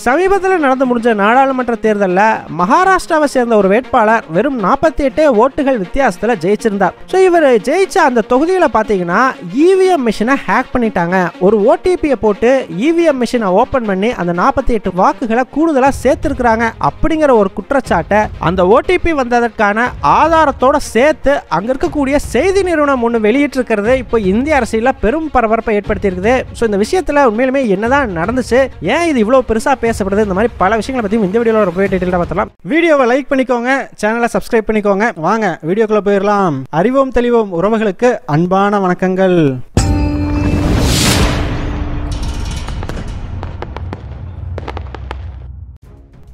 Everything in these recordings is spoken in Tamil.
சமீபத்தில் நடந்து முடிஞ்ச நாடாளுமன்ற தேர்தலில் மகாராஷ்டிராவை சேர்ந்த ஒரு வேட்பாளர் வெறும் 48 ஓட்டுகள் வித்தியாசத்தில் ஜெயிச்சிருந்தார். ஸோ இவர் ஜெயிச்ச அந்த தொகுதியில் பார்த்தீங்கன்னா இவிஎம் மிஷினை ஹேக் பண்ணிட்டாங்க. ஒரு ஓடிபியை போட்டு இவிஎம் மிஷினை ஓப்பன் பண்ணி அந்த 48 வாக்குகளை கூடுதலாக சேர்த்திருக்கிறாங்க அப்படிங்கிற ஒரு குற்றச்சாட்டை அந்த ஓடிபி வந்ததற்கான ஆதாரத்தோட சேர்த்து அங்க இருக்கக்கூடிய செய்தி நிறுவனம் ஒன்று வெளியிட்டு இருக்கிறது இப்போ இந்திய அரசியலில் பெரும் பரபரப்பை ஏற்படுத்தி இருக்குது. ஸோ இந்த விஷயத்தில் உண்மையிலுமே என்னதான் நடந்துச்சு, ஏன் இது இவ்வளவு பெருசா பேசப்படுது, இந்த மாதிரி பல விஷயங்களை பத்தி இந்த வீடியோல ரொம்ப டீடைலா பார்த்தலாம். வீடியோவை லைக் பண்ணிக்கோங்க, சேனலை சப்ஸ்கிரைப் பண்ணிக்கோங்க. வாங்க வீடியோக்குள்ள போயிடலாம். அறிவோம் தெளிவோம் உறவுகளுக்கு அன்பான வணக்கங்கள்.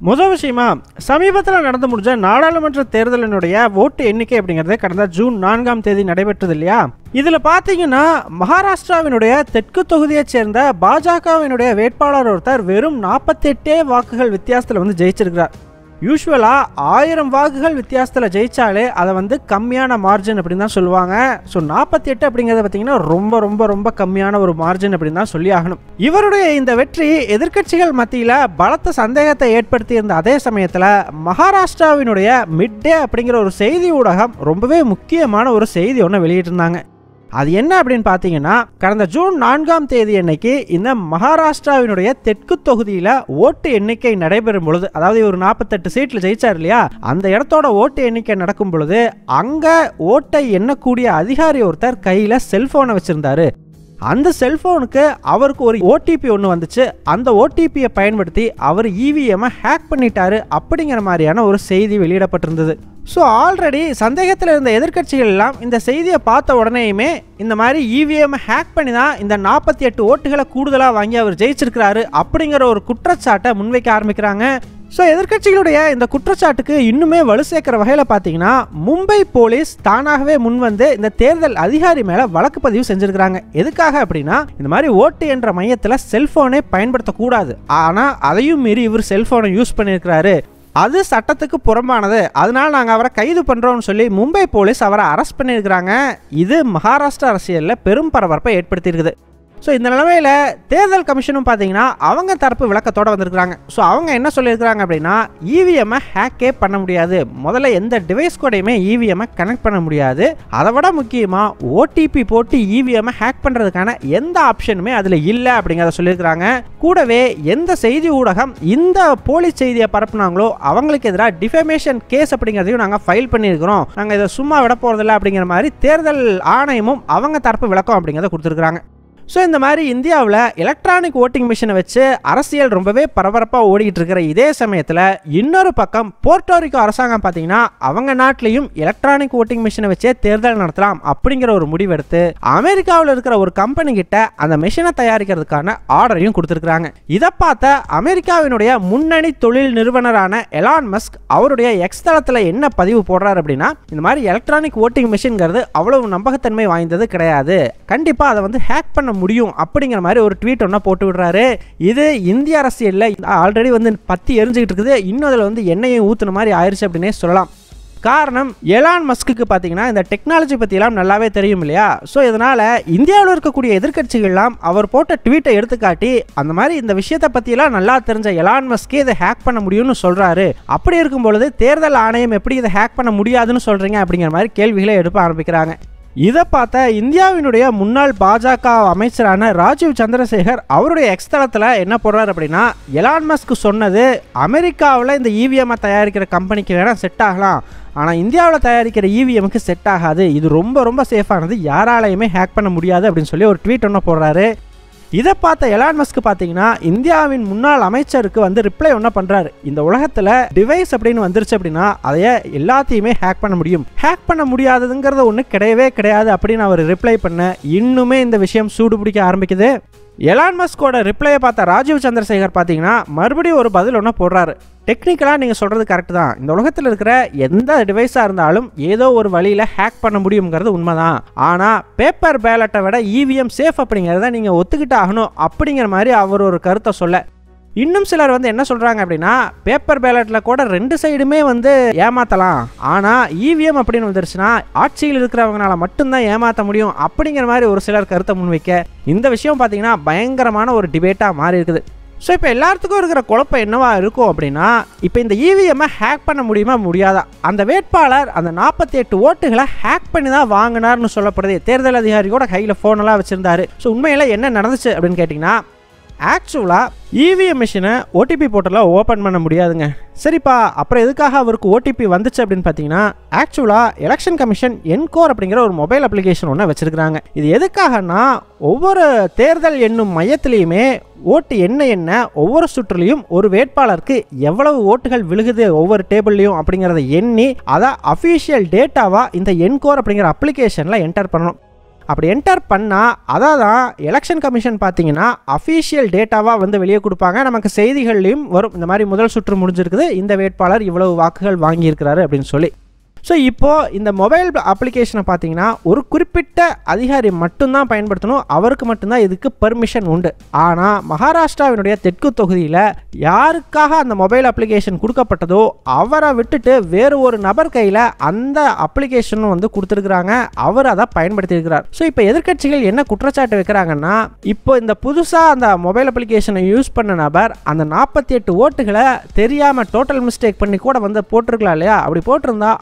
முதல் விஷயமா, சமீபத்தில் நடந்து முடிஞ்ச நாடாளுமன்ற தேர்தலினுடைய ஓட்டு எண்ணிக்கை அப்படிங்கிறது கடந்த ஜூன் 4ஆம் தேதி நடைபெற்றது இல்லையா? இதுல பாத்தீங்கன்னா மகாராஷ்டிராவினுடைய தெற்கு தொகுதியை சேர்ந்த பாஜகவினுடைய வேட்பாளர் ஒருத்தர் வெறும் 48 வாக்குகள் வித்தியாசத்தில் வந்து ஜெயிச்சிருக்கிறார். யூஸ்வலா 1000 வாக்குகள் வித்தியாசத்தில் ஜெயிச்சாலே அதை வந்து கம்மியான மார்ஜின் அப்படின்னு தான் சொல்லுவாங்க. ஸோ 48 அப்படிங்கிறத பார்த்தீங்கன்னா ரொம்ப ரொம்ப ரொம்ப கம்மியான ஒரு மார்ஜின் அப்படின்னு தான் சொல்லி ஆகணும். இவருடைய இந்த வெற்றி எதிர்க்கட்சிகள் மத்தியில் பலத்த சந்தேகத்தை ஏற்படுத்தி இருந்த அதே சமயத்தில் மகாராஷ்டிராவினுடைய மிட் டே அப்படிங்கிற ஒரு செய்தி ஊடகம் ரொம்பவே முக்கியமான ஒரு செய்தி ஒன்று வெளியிட்டிருந்தாங்க. அது என்ன அப்படின்னு பார்த்தீங்கன்னா, கடந்த ஜூன் 4ஆம் தேதி அன்னைக்கு இந்த மகாராஷ்டிராவினுடைய தெற்கு தொகுதியில் ஓட்டு எண்ணிக்கை நடைபெறும் பொழுது, அதாவது ஒரு 48 சீட்டில் ஜெயிச்சார் இல்லையா, அந்த இடத்தோட ஓட்டு எண்ணிக்கை நடக்கும் பொழுது அங்க ஓட்டை எண்ணக்கூடிய அதிகாரி ஒருத்தர் கையில செல்போனை வச்சிருந்தாரு. அந்த செல்போனுக்கு அவருக்கு ஒரு ஓடிபி ஒன்று வந்துச்சு. அந்த ஓடிபியை பயன்படுத்தி அவர் இவிஎம் ஹேக் பண்ணிட்டாரு அப்படிங்கிற மாதிரியான ஒரு செய்தி வெளியிடப்பட்டிருந்தது. ஸோ ஆல்ரெடி சந்தேகத்தில் இருந்த எதிர்க்கட்சிகள் எல்லாம் இந்த செய்தியை பார்த்த உடனேயுமே இந்த மாதிரி இவிஎம் ஹேக் பண்ணி தான் இந்த 48 ஓட்டுகளை கூடுதலாக வாங்கி அவர் ஜெயிச்சிருக்கிறாரு அப்படிங்கிற ஒரு குற்றச்சாட்டை முன்வைக்க ஆரம்பிக்கிறாங்க. ஸோ எதிர்க்கட்சிகளுடைய இந்த குற்றச்சாட்டுக்கு இன்னுமே வலு சேர்க்கிற வகையில் பார்த்தீங்கன்னா, மும்பை போலீஸ் தானாகவே முன்வந்து இந்த தேர்தல் அதிகாரி மேலே வழக்கு பதிவு செஞ்சிருக்கிறாங்க. எதுக்காக அப்படின்னா, இந்த மாதிரி ஓட்டு என்ற மையத்தில் செல்போனே பயன்படுத்தக்கூடாது, ஆனால் அதையும் மீறி இவர் செல்போனை யூஸ் பண்ணியிருக்கிறாரு, அது சட்டத்துக்கு புறம்பானது, அதனால நாங்கள் அவரை கைது பண்ணுறோம்னு சொல்லி மும்பை போலீஸ் அவரை அரெஸ்ட் பண்ணியிருக்கிறாங்க. இது மகாராஷ்டிரா அரசியலில் பெரும் பரபரப்பை ஏற்படுத்தியிருக்குது. ஸோ இந்த நிலைமையில் தேர்தல் கமிஷனும் பார்த்தீங்கன்னா அவங்க தரப்பு விளக்கத்தோடு வந்திருக்கிறாங்க. ஸோ அவங்க என்ன சொல்லியிருக்கிறாங்க அப்படின்னா, இவிஎம்மை ஹேக்கே பண்ண முடியாது, முதல்ல எந்த டிவைஸ் கூடயுமே இவிஎம்மை கனெக்ட் பண்ண முடியாது, அதை விட முக்கியமாக ஓடிபி போட்டு இவிஎம்மை ஹேக் பண்ணுறதுக்கான எந்த ஆப்ஷனுமே அதில் இல்லை அப்படிங்கிறத சொல்லியிருக்கிறாங்க. கூடவே எந்த செய்தி ஊடகம் இந்த போலி செய்தியை பரப்புனாங்களோ அவங்களுக்கு எதிராக டிஃபமேஷன் கேஸ் அப்படிங்கிறதையும் நாங்கள் ஃபைல் பண்ணியிருக்கிறோம், நாங்கள் இதை சும்மா விட போகிறதில்ல அப்படிங்கிற மாதிரி தேர்தல் ஆணையமும் அவங்க தரப்பு விளக்கம் அப்படிங்கிறத கொடுத்துருக்குறாங்க. ஸோ இந்த மாதிரி இந்தியாவில் எலக்ட்ரானிக் ஓட்டிங் மிஷினை வச்சு அரசியல் ரொம்பவே பரபரப்பாக ஓடிக்கிட்டு இருக்கிற இதே சமயத்தில் இன்னொரு பக்கம் போர்ட்டோரிக்கோ அரசாங்கம் பார்த்தீங்கன்னா அவங்க நாட்டிலையும் எலக்ட்ரானிக் ஓட்டிங் மிஷினை வச்சே தேர்தல் நடத்தலாம் அப்படிங்கிற ஒரு முடிவெடுத்து அமெரிக்காவில் இருக்கிற ஒரு கம்பெனி கிட்ட அந்த மிஷினை தயாரிக்கிறதுக்கான ஆர்டரையும் கொடுத்துருக்காங்க. இதை பார்த்த அமெரிக்காவினுடைய முன்னணி தொழில் நிறுவனரான எலான் மஸ்க் அவருடைய எக்ஸ் தளத்தில் என்ன பதிவு போடுறாரு அப்படின்னா, இந்த மாதிரி எலக்ட்ரானிக் ஓட்டிங் மிஷின்ங்கிறது அவ்வளவு நம்பகத்தன்மை வாய்ந்தது கிடையாது, கண்டிப்பாக அதை வந்து ஹேக் பண்ண முடியும் அப்படிங்கிற மாதிரி ஒரு ட்வீட் ஒன்று போட்டு விடுறாரு. இது இந்திய அரசியலில் ஆல்ரெடி வந்து பத்தி எரிஞ்சுக்கிட்டு இருக்குது, இன்னும் அதில் வந்து எண்ணெயை ஊற்றுன மாதிரி ஆயிடுச்சு அப்படின்னே சொல்லலாம். காரணம், எலான் மஸ்க்கு பார்த்தீங்கன்னா இந்த டெக்னாலஜி பற்றியெல்லாம் நல்லாவே தெரியும் இல்லையா? ஸோ இதனால் இந்தியாவில் இருக்கக்கூடிய எதிர்க்கட்சிகள்லாம் அவர் போட்ட ட்வீட்டை எடுத்துக்காட்டி அந்த மாதிரி இந்த விஷயத்தை பற்றியெல்லாம் நல்லா தெரிஞ்ச எலான் மஸ்கே இதை ஹேக் பண்ண முடியும்னு சொல்கிறாரு, அப்படி இருக்கும் பொழுது தேர்தல் ஆணையம் எப்படி இதை ஹேக் பண்ண முடியாதுன்னு சொல்கிறீங்க அப்படிங்கிற மாதிரி கேள்விகளை எழுப்ப ஆரம்பிக்கிறாங்க. இதை பார்த்த இந்தியாவினுடைய முன்னாள் பாஜக அமைச்சரான ராஜீவ் சந்திரசேகர் அவருடைய எக்ஸ் தளத்தில் என்ன போடுறாரு அப்படின்னா, எலான் மஸ்க் சொன்னது அமெரிக்காவில் இந்த இவிஎம்ஐ தயாரிக்கிற கம்பெனிக்கு வேணால் செட் ஆகலாம், ஆனால் இந்தியாவில் தயாரிக்கிற இவிஎம்க்கு செட் ஆகாது, இது ரொம்ப ரொம்ப சேஃபானது, யாராலையுமே ஹேக் பண்ண முடியாது அப்படின்னு சொல்லி ஒரு ட்வீட் ஒன்று போடுறாரு. இதை பார்த்த எலான் மஸ்க் பார்த்தீங்கன்னா இந்தியாவின் முன்னாள் அமைச்சருக்கு வந்து ரிப்ளை ஒன்று பண்ணுறாரு, இந்த உலகத்தில் டிவைஸ் அப்படின்னு வந்துருச்சு அப்படின்னா அதைய எல்லாத்தையுமே ஹேக் பண்ண முடியும், ஹேக் பண்ண முடியாததுங்கிறது ஒன்று கிடையவே கிடையாது அப்படின்னு அவர் ரிப்ளை பண்ண இன்னுமே இந்த விஷயம் சூடு பிடிக்க ஆரம்பிக்குது. எலான் மஸ்கோட ரிப்ளையை பார்த்த ராஜீவ் சந்திரசேகர் பார்த்தீங்கன்னா மறுபடியும் ஒரு பதில் ஒன்று போடுறாரு. டெக்னிக்கலாக நீங்கள் சொல்கிறது கரெக்டு தான், இந்த உலகத்தில் இருக்கிற எந்த டிவைஸாக இருந்தாலும் ஏதோ ஒரு வழியில் ஹேக் பண்ண முடியுங்கிறது உண்மைதான், ஆனால் பேப்பர் பேலட்டை விட இவிஎம் சேஃப் அப்படிங்கிறத நீங்கள் ஒத்துக்கிட்டு ஆகணும் அப்படிங்கிற மாதிரி அவர் ஒரு கருத்தை சொல்ல, இன்னும் சிலர் வந்து என்ன சொல்கிறாங்க அப்படின்னா, பேப்பர் பேலட்டில் கூட 2 சைடுமே வந்து ஏமாற்றலாம், ஆனால் இவிஎம் அப்படின்னு வந்துருச்சுன்னா ஆட்சியில் இருக்கிறவங்களால மட்டும்தான் ஏமாற்ற முடியும் அப்படிங்கிற மாதிரி ஒரு சிலர் கருத்தை முன்வைக்க இந்த விஷயம் பார்த்தீங்கன்னா பயங்கரமான ஒரு டிபேட்டாக மாறி இருக்குது. ஸோ இப்போ எல்லாத்துக்கும் இருக்கிற குழப்பம் என்னவா இருக்கும் அப்படின்னா, இப்போ இந்த இவிஎம்மை ஹேக் பண்ண முடியுமா முடியாதா? அந்த வேட்பாளர் அந்த 48 ஓட்டுகளை ஹேக் பண்ணி தான் வாங்கினார்னு சொல்லப்படுது. தேர்தல் அதிகாரி கூட கையில் ஃபோனெல்லாம் வச்சுருந்தாரு. ஸோ உண்மையில் என்ன நடந்துச்சு அப்படின்னு கேட்டிங்கன்னா, ஆக்சுவலாக இவிஎம் மிஷினை ஓடிபி போர்ட்டலில் ஓப்பன் பண்ண முடியாதுங்க. சரிப்பா, அப்புறம் எதுக்காக அவருக்கு ஓடிபி வந்துச்சு அப்படின்னு பார்த்தீங்கன்னா, ஆக்சுவலாக எலெக்ஷன் கமிஷன் என்கோர் அப்படிங்கிற ஒரு மொபைல் அப்ளிகேஷன் ஒன்று வச்சுருக்கிறாங்க. இது எதுக்காகனா, ஒவ்வொரு தேர்தல் எண்ணும் மையத்திலையுமே ஓட்டு என்ன ஒவ்வொரு சுற்றுலையும் ஒரு வேட்பாளருக்கு எவ்வளவு ஓட்டுகள் விழுகுது ஒவ்வொரு டேபிள்லையும் அப்படிங்கிறத எண்ணி அதை அஃபீஷியல் டேட்டாவாக இந்த என்கோர் அப்படிங்கிற அப்ளிகேஷனில் என்டர் பண்ணணும். அப்படி என்டர் பண்ணால் அதை தான் எலெக்ஷன் கமிஷன் பார்த்தீங்கன்னா அஃபீஷியல் டேட்டாவாக வந்து வெளியே கொடுப்பாங்க. நமக்கு செய்திகள்லையும் வரும், இந்த மாதிரி முதல் சுற்று முடிஞ்சிருக்குது, இந்த வேட்பாளர் இவ்வளவு வாக்குகள் வாங்கியிருக்கிறாரு அப்படின்னு சொல்லி. ஸோ இப்போது இந்த மொபைல் அப்ளிகேஷனை பார்த்தீங்கன்னா ஒரு குறிப்பிட்ட அதிகாரி மட்டும்தான் பயன்படுத்தணும், அவருக்கு மட்டும்தான் இதுக்கு பெர்மிஷன் உண்டு. ஆனால் மகாராஷ்டிராவினுடைய தெற்கு தொகுதியில் யாருக்காக அந்த மொபைல் அப்ளிகேஷன் கொடுக்கப்பட்டதோ அவரை விட்டுட்டு வேறு ஒரு நபர் கையில் அந்த அப்ளிகேஷனும் வந்து கொடுத்துருக்குறாங்க, அவர் அதை பயன்படுத்தியிருக்கிறார். ஸோ இப்போ எதிர்க்கட்சிகள் என்ன குற்றச்சாட்டு வைக்கிறாங்கன்னா, இப்போ இந்த புதுசாக அந்த மொபைல் அப்ளிகேஷனை யூஸ் பண்ண நபர் அந்த 48 ஓட்டுகளை தெரியாமல் டோட்டல் மிஸ்டேக் பண்ணி கூட வந்து போட்டிருக்கலாம் இல்லையா? அப்படி போட்டிருந்தா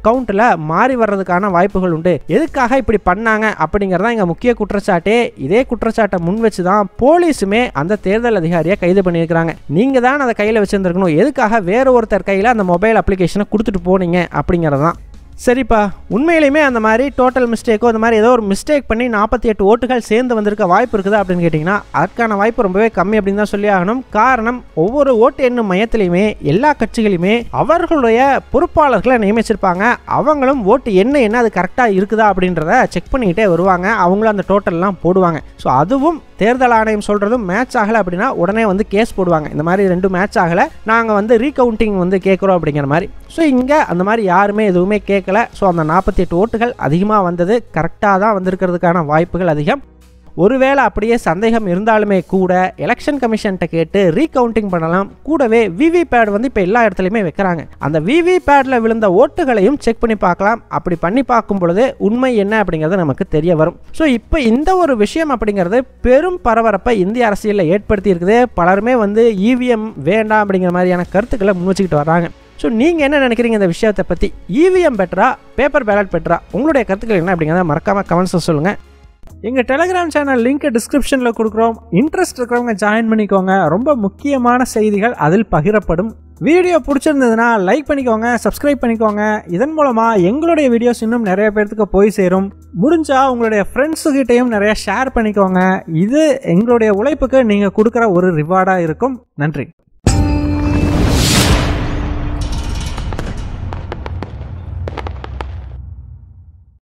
கவுண்ட்ல மாறி வர்றதுக்கான வாய்ப்புகள் உண்டு. எதுக்காக இப்படி பண்ணாங்க அப்படிங்கறத இங்க முக்கிய குற்றச்சாட்டே. இதே குற்றச்சாட்டை முன் வச்சு தான் போலீஸுமே அந்த தேர்தல் அதிகாரியை கைது பண்ணியிருக்காங்க. நீங்க தான் அதை கையில் வச்சிருந்திருக்கணும், எதுக்காக வேற ஒருத்தர் கையில் அந்த மொபைல் அப்ளிகேஷனை கொடுத்துட்டு போனீங்க அப்படிங்கறதான். சரிப்பா, உண்மையிலுமே அந்த மாதிரி டோட்டல் மிஸ்டேக்கோ அந்த மாதிரி ஏதோ ஒரு மிஸ்டேக் பண்ணி 48 ஓட்டுகள் சேர்ந்து வந்திருக்க வாய்ப்பு இருக்குதா அப்படின்னு கேட்டிங்கன்னா, அதுக்கான வாய்ப்பு ரொம்பவே கம்மி அப்படின்னு தான் சொல்லி ஆகணும். காரணம், ஒவ்வொரு ஓட்டு எண்ணும் மையத்திலையுமே எல்லா கட்சிகளுமே அவர்களுடைய பொறுப்பாளர்களை நியமிச்சிருப்பாங்க. அவங்களும் ஓட்டு என்ன அது கரெக்டாக இருக்குதா அப்படின்றத செக் பண்ணிக்கிட்டே வருவாங்க. அவங்களும் அந்த டோட்டல்லாம் போடுவாங்க. ஸோ அதுவும் தேர்தல் ஆணையம் சொல்கிறதும் மேட்ச் ஆகலை அப்படின்னா உடனே வந்து கேஸ் போடுவாங்க. இந்த மாதிரி 2 மேட்ச் ஆகலை, நாங்கள் வந்து ரீகவுண்டிங் வந்து கேட்குறோம் அப்படிங்கிற மாதிரி. ஸோ இங்கே அந்த மாதிரி யாருமே எதுவுமே கேட்கல. ஸோ அந்த 48 ஓட்டுகள் அதிகமாக வந்தது கரெக்டாக தான் வந்திருக்கிறதுக்கான வாய்ப்புகள் அதிகம். ஒருவேளை அப்படியே சந்தேகம் இருந்தாலுமே கூட எலெக்ஷன் கமிஷன்கிட்ட கேட்டு ரீகவுண்டிங் பண்ணலாம். கூடவே விவிபேட் வந்து இப்போ எல்லா இடத்துலையுமே வைக்கிறாங்க. அந்த விவிபேட்டில் விழுந்த ஓட்டுகளையும் செக் பண்ணி பார்க்கலாம். அப்படி பண்ணி பார்க்கும் பொழுது உண்மை என்ன அப்படிங்கிறது நமக்கு தெரிய வரும். ஸோ இப்போ இந்த ஒரு விஷயம் அப்படிங்கிறது பெரும் பரபரப்பை இந்திய அரசியலில் ஏற்படுத்தி இருக்குது. பலருமே வந்து இவிஎம் வேண்டாம் அப்படிங்கிற மாதிரியான கருத்துக்களை முன் வச்சுக்கிட்டு வராங்க. ஸோ நீங்கள் என்ன நினைக்கிறீங்க இந்த விஷயத்தை பற்றி? இவிஎம் பெட்டரா, பேப்பர் பேலட் பெட்டரா? உங்களுடைய கருத்துக்கள் என்ன அப்படிங்கிறத மறக்காமல் கமெண்ட்ஸில் சொல்லுங்கள். எங்கள் டெலிகிராம் சேனல் லிங்க் டிஸ்கிரிப்ஷனில் கொடுக்குறோம். இன்ட்ரெஸ்ட் இருக்கிறவங்க ஜாயின் பண்ணிக்கோங்க. ரொம்ப முக்கியமான செய்திகள் அதில் பகிரப்படும். வீடியோ பிடிச்சிருந்ததுன்னா லைக் பண்ணிக்கோங்க, சப்ஸ்கிரைப் பண்ணிக்கோங்க. இதன் மூலமாக எங்களுடைய வீடியோஸ் இன்னும் நிறைய பேர்த்துக்கு போய் சேரும். முடிஞ்சால் உங்களுடைய ஃப்ரெண்ட்ஸுக்கிட்டையும் நிறைய ஷேர் பண்ணிக்கோங்க. இது எங்களுடைய உழைப்புக்கு நீங்கள் கொடுக்குற ஒரு ரிவார்டாக இருக்கும். நன்றி.